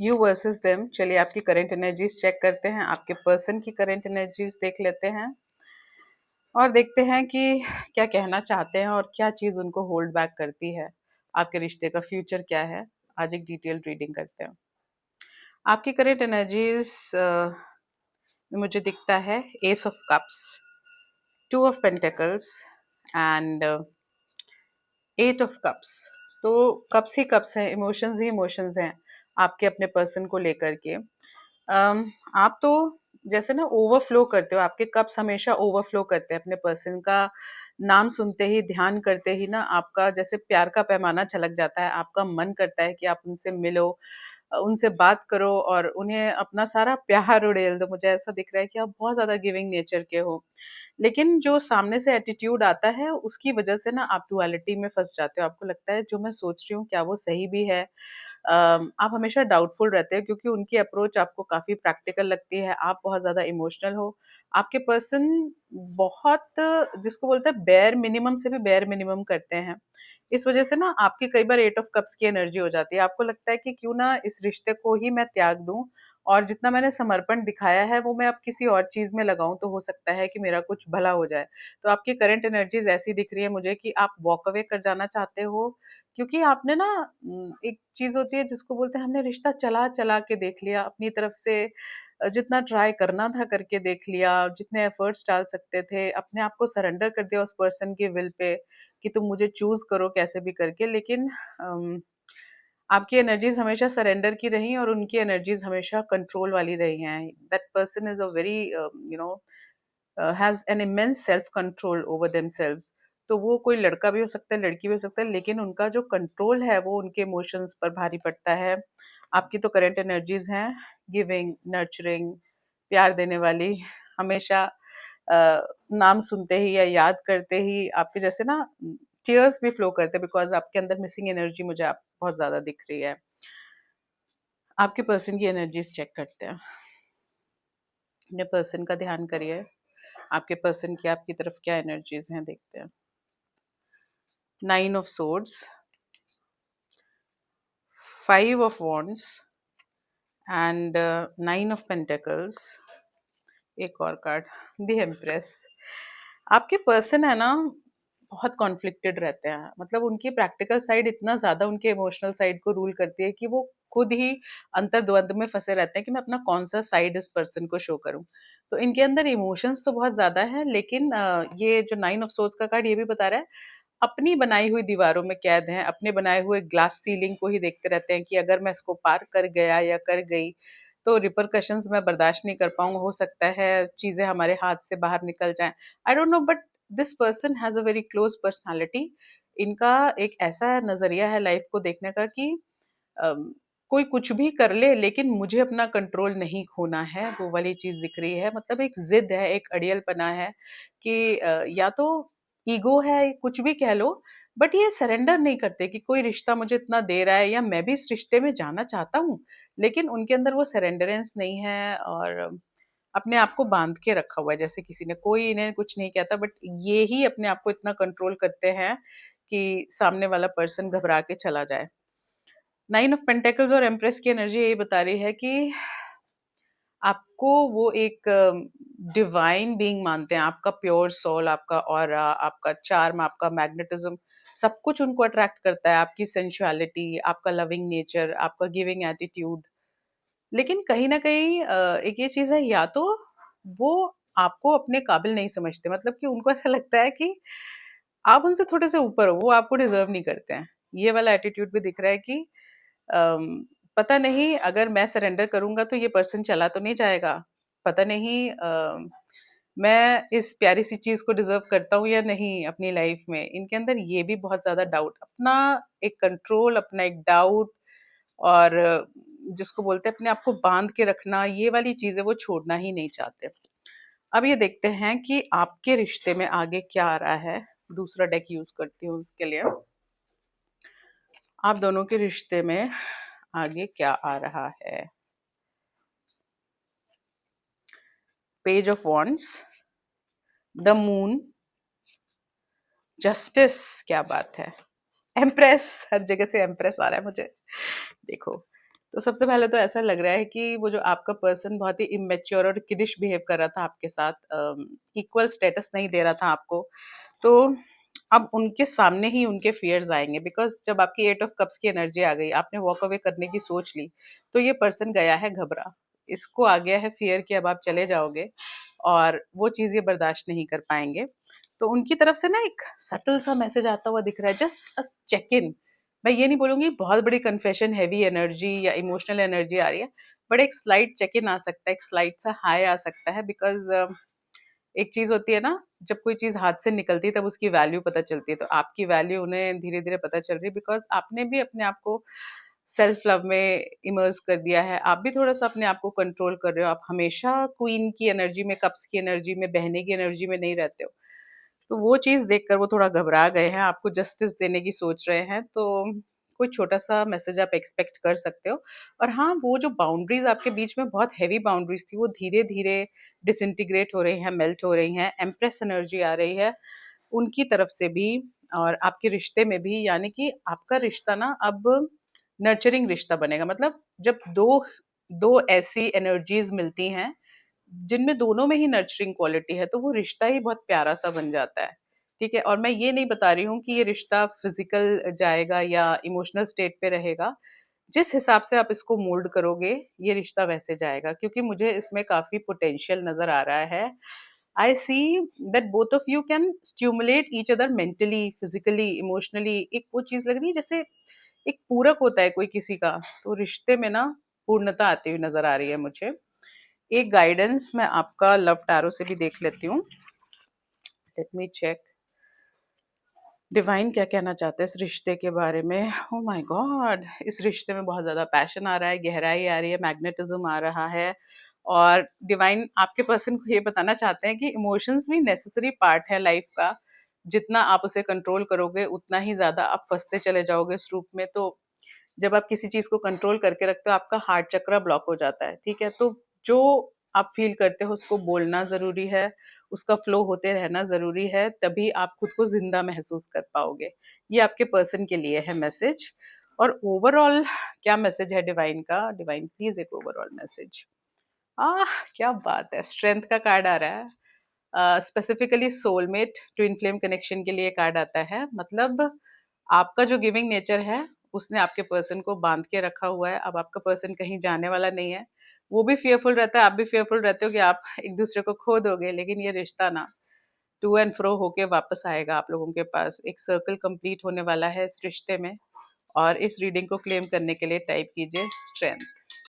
You versus them. चलिए आपकी current energies check करते हैं, आपके पर्सन की करंट एनर्जीज देख लेते हैं और देखते हैं कि क्या कहना चाहते हैं और क्या चीज़ उनको होल्ड बैक करती है। आपके रिश्ते का फ्यूचर क्या है, आज एक डिटेल रीडिंग करते हैं। आपकी करंट एनर्जीज में मुझे दिखता है ace of cups, two of pentacles and eight of cups. तो कप्स ही कप्स हैं, इमोशंस ही इमोशंस हैं आपके अपने पर्सन को लेकर के। आप तो जैसे ना ओवरफ्लो करते हो, आपके कप्स हमेशा ओवरफ्लो करते हैं। अपने पर्सन का नाम सुनते ही, ध्यान करते ही ना आपका जैसे प्यार का पैमाना छलक जाता है। आपका मन करता है कि आप उनसे मिलो, उनसे बात करो और उन्हें अपना सारा प्यार उड़ेल दो। मुझे ऐसा दिख रहा है कि आप बहुत ज़्यादा गिविंग नेचर के हो। लेकिन जो सामने से एटीट्यूड आता है उसकी वजह से ना आप डुअलिटी में फँस जाते हो। आपको लगता है जो मैं सोच रही हूँ क्या वो सही भी है? आप हमेशा डाउटफुल रहते हो क्योंकि उनकी अप्रोच आपको काफ़ी प्रैक्टिकल लगती है। आप बहुत ज़्यादा इमोशनल हो। आपके पर्सन बहुत जिसको बोलते हैं बेयर मिनिमम से भी बेयर मिनिमम करते हैं। इस वजह से ना आपकी कई बार एट ऑफ कप्स की एनर्जी हो जाती है। आपको लगता है कि क्यों ना इस रिश्ते को ही मैं त्याग दूँ और जितना मैंने समर्पण दिखाया है वो मैं अब किसी और चीज़ में लगाऊँ तो हो सकता है कि मेरा कुछ भला हो जाए। तो आपकी करंट एनर्जीज़ ऐसी दिख रही है मुझे कि आप वॉक अवे कर जाना चाहते हो क्योंकि आपने ना एक चीज़ होती है जिसको बोलते हैं हमने रिश्ता चला-चला के देख लिया, अपनी तरफ से जितना ट्राई करना था करके देख लिया, जितने एफर्ट्स डाल सकते थे, अपने आप को सरेंडर कर दिया उस पर्सन की विल पे कि तुम मुझे चूज़ करो कैसे भी करके। लेकिन आपकी एनर्जीज़ हमेशा सरेंडर की रही और उनकी एनर्जीज़ हमेशा कंट्रोल वाली रही हैं। That person is a very you know has an immense self control over themselves. तो वो कोई लड़का भी हो सकता है, लड़की भी हो सकता है, लेकिन उनका जो कंट्रोल है वो उनके इमोशंस पर भारी पड़ता है। आपकी तो करंट एनर्जीज़ हैं गिविंग, नर्चरिंग, प्यार देने वाली, हमेशा नाम सुनते ही या याद करते ही आपके जैसे ना टीयर्स भी फ्लो करते हैं बिकॉज़ आपके अंदर मिसिंग एनर्जी मुझे आप बहुत ज़्यादा दिख रही है। आपके पर्सन की एनर्जीज़ चेक करते हैं। अपने पर्सन का ध्यान करिए। आपके पर्सन की आपकी तरफ क्या एनर्जीज़ हैं देखते हैं। 9 of swords, 5 of wands and 9 of pentacles. एक और कार्ड, द एम्प्रेस। आपके पर्सन है ना बहुत कॉन्फ्लिक्टेड रहते हैं। मतलब उनकी प्रैक्टिकल साइड इतना ज़्यादा उनके इमोशनल साइड को रूल करती है कि वो खुद ही अंतर्द्वंद में फँसे रहते हैं कि मैं अपना कौन-सा साइड इस पर्सन को शो करूँ। तो इनके अंदर इमोशंस तो बहुत ज़्यादा हैं लेकिन ये जो 9 ऑफ सोर्ड्स का कार्ड ये भी बता रहा है अपनी बनाई हुई दीवारों में कैद हैं, अपने बनाए हुए ग्लास सीलिंग को ही देखते रहते हैं कि अगर मैं इसको पार कर गया या कर गई, तो रिपरकशंस मैं बर्दाश्त नहीं कर पाऊँगा, हो सकता है चीज़ें हमारे हाथ से बाहर निकल जाएँ। I don't know but this person has a very close personality. इनका एक ऐसा नज़रिया है लाइफ़ को देखने का कि अम, कोई कुछ भी कर ले लेकिन मुझे अपना कंट्रोल नहीं खोना है, वो वाली चीज़ दिख रही है। मतलब एक ज़िद है, एक अड़ियलपना है कि या तो ईगो है, कुछ भी कह लो, बट ये सरेंडर नहीं करते कि कोई रिश्ता मुझे इतना दे रहा है या मैं भी इस रिश्ते में जाना चाहता हूँ, लेकिन उनके अंदर वो सरेंडरेंस नहीं है और अपने आप को बाँध के रखा हुआ है। जैसे किसी ने कोई इन्हें कुछ नहीं कहता बट ये ही अपने आप को इतना कंट्रोल करते हैं कि सामने वाला पर्सन घबरा के चला जाए। 9 ऑफ पेंटिकल्स और एम्प्रेस की एनर्जी यही बता रही है कि आपको वो एक डिवाइन बीइंग मानते हैं, आपका प्योर सोल, आपका ऑरा, आपका चार्म, आपका मैग्नेटिज्म, सब कुछ उनको अट्रैक्ट करता है, आपकी सेंसुअलिटी, आपका लविंग नेचर, आपका गिविंग एटीट्यूड। लेकिन कहीं न कहीं एक ये चीज़ है या तो वो आपको अपने काबिल नहीं समझते, मतलब कि उनको ऐसा लगता है कि आप उनसे थोड़े से ऊपर हो, वो आपको डिज़र्व नहीं करते हैं। ये वाला एटीट्यूड भी दिख रहा है कि पता नहीं अगर मैं सरेंडर करूँगा तो ये पर्सन चला तो नहीं जाएगा। पता नहीं मैं इस प्यारी सी चीज़ को डिज़र्व करता हूँ या नहीं अपनी लाइफ़ में। इनके अंदर ये भी बहुत ज़्यादा डाउट, अपना एक कंट्रोल, अपना एक डाउट और जिसको बोलते हैं अपने आप को बाँध के रखना, ये वाली चीज़ें वो छोड़ना ही नहीं चाहते। अब ये देखते हैं कि आपके रिश्ते में आगे क्या आ रहा है। दूसरा डेक यूज़ करती हूँ उसके लिए। आप दोनों के रिश्ते में आगे क्या आ रहा है? Page of wands, the moon, justice, क्या बात है, एम्प्रेस, हर जगह से एम्प्रेस आ रहा है मुझे। देखो, तो सबसे पहले तो ऐसा लग रहा है कि वो जो आपका पर्सन बहुत ही इमैच्योर और किडिश बिहेव कर रहा था आपके साथ, इक्वल स्टेटस नहीं दे रहा था आपको। तो अब उनके सामने ही उनके फियर्स आएंगे, बिकॉज जब आपकी एट ऑफ कप्स की एनर्जी आ गई, आपने वॉक अवे करने की सोच ली, तो ये पर्सन गया है घबरा, इसको आ गया है फियर कि अब आप चले जाओगे, और वो चीज़ ये बर्दाश्त नहीं कर पाएंगे। तो उनकी तरफ से ना एक सटल सा मैसेज आता हुआ दिख रहा है, जस्ट अ चेक इन। मैं ये नहीं बोलूंगी बहुत बड़ी कन्फेशन, हैवी एनर्जी या इमोशनल एनर्जी आ रही है, बट एक स्लाइट चेक इन आ सकता है, एक स्लाइट सा हाई आ सकता है, बिकॉज एक चीज होती है ना, जब कोई चीज हाथ से निकलती है तब उसकी वैल्यू पता चलती है, तो आपकी वैल्यू उन्हें धीरे धीरे पता चल रही है, बिकॉज आपने भी अपने आप को सेल्फ लव में इमर्स कर दिया है, आप भी थोड़ा सा अपने आप को कंट्रोल कर रहे हो, आप हमेशा क्वीन की एनर्जी में, कप्स की एनर्जी में, बहने की एनर्जी में नहीं रहते हो। तो वो चीज़ देखकर वो थोड़ा घबरा गए हैं, आपको जस्टिस देने की सोच रहे हैं, तो कोई छोटा-सा मैसेज आप एक्सपेक्ट कर सकते हो। और हाँ, वो जो बाउंड्रीज़ आपके बीच में बहुत हेवी बाउंड्रीज़ थी, वो धीरे-धीरे डिसइंटीग्रेट हो रही हैं, मेल्ट हो रही हैं, एम्प्रेस एनर्जी आ रही है उनकी तरफ से भी और आपके रिश्ते में भी, यानी कि आपका रिश्ता ना अब नर्चरिंग रिश्ता बनेगा। मतलब जब 2 ऐसी एनर्जीज़ मिलती हैं जिनमें दोनों में ही नर्चरिंग क्वालिटी है, तो वो रिश्ता ही बहुत प्यारा-सा बन जाता है, ठीक है? और मैं ये नहीं बता रही हूँ कि ये रिश्ता फिज़िकल जाएगा या इमोशनल स्टेट पे रहेगा। जिस हिसाब से आप इसको मोल्ड करोगे, ये रिश्ता वैसे जाएगा, क्योंकि मुझे इसमें काफ़ी पोटेंशियल नज़र आ रहा है। I see that both of you can stimulate each other mentally, physically, emotionally. एक वो चीज़ लग रही है जैसे एक पूरक होता है कोई किसी का, तो रिश्ते में ना पूर्णता आती हुई नज़र आ रही है मुझे। एक गाइडेंस मैं आपका लव टैरो से भी देख लेती हूँ। लेट मी चेक डिवाइन क्या कहना चाहते हैं इस रिश्ते के बारे में। Oh my God! इस रिश्ते में बहुत ज़्यादा पैशन आ रहा है, गहराई आ रही है, मैग्नेटिज्म आ रहा है, और डिवाइन आपके पर्सन को ये बताना चाहते हैं कि इमोशंस भी नेसेसरी पार्ट है लाइफ का। जितना आप उसे कंट्रोल करोगे, उतना ही ज़्यादा आप फँसते चले जाओगे उस रूप में। तो जब आप किसी चीज़ को कंट्रोल करके रखते हो, आपका हार्ट चक्र ब्लॉक हो जाता है, ठीक है? तो जो आप फ़ील करते हो उसको बोलना ज़रूरी है, उसका फ्लो होते रहना ज़रूरी है, तभी आप खुद को ज़िंदा महसूस कर पाओगे। ये आपके पर्सन के लिए है मैसेज। और ओवरऑल क्या मैसेज है डिवाइन का? डिवाइन प्लीज़ एक ओवरऑल मैसेज। आह! क्या बात है! स्ट्रेंथ का कार्ड आ रहा है। Specifically soulmate twin flame connection के लिए कार्ड आता है। मतलब आपका जो गिविंग नेचर है, उसने आपके पर्सन को बांध के रखा हुआ है। अब आपका पर्सन कहीं जाने वाला नहीं है। वो भी फियरफुल रहता है, आप भी फियरफुल रहते हो कि आप एक दूसरे को खो दोगे, लेकिन ये रिश्ता ना टू एंड फ्रो होके वापस आएगा आप लोगों के पास। एक सर्कल कंप्लीट होने वाला है इस रिश्ते में। और इस रीडिंग को क्लेम करने के लिए टाइप कीजिए स्ट्रेंथ।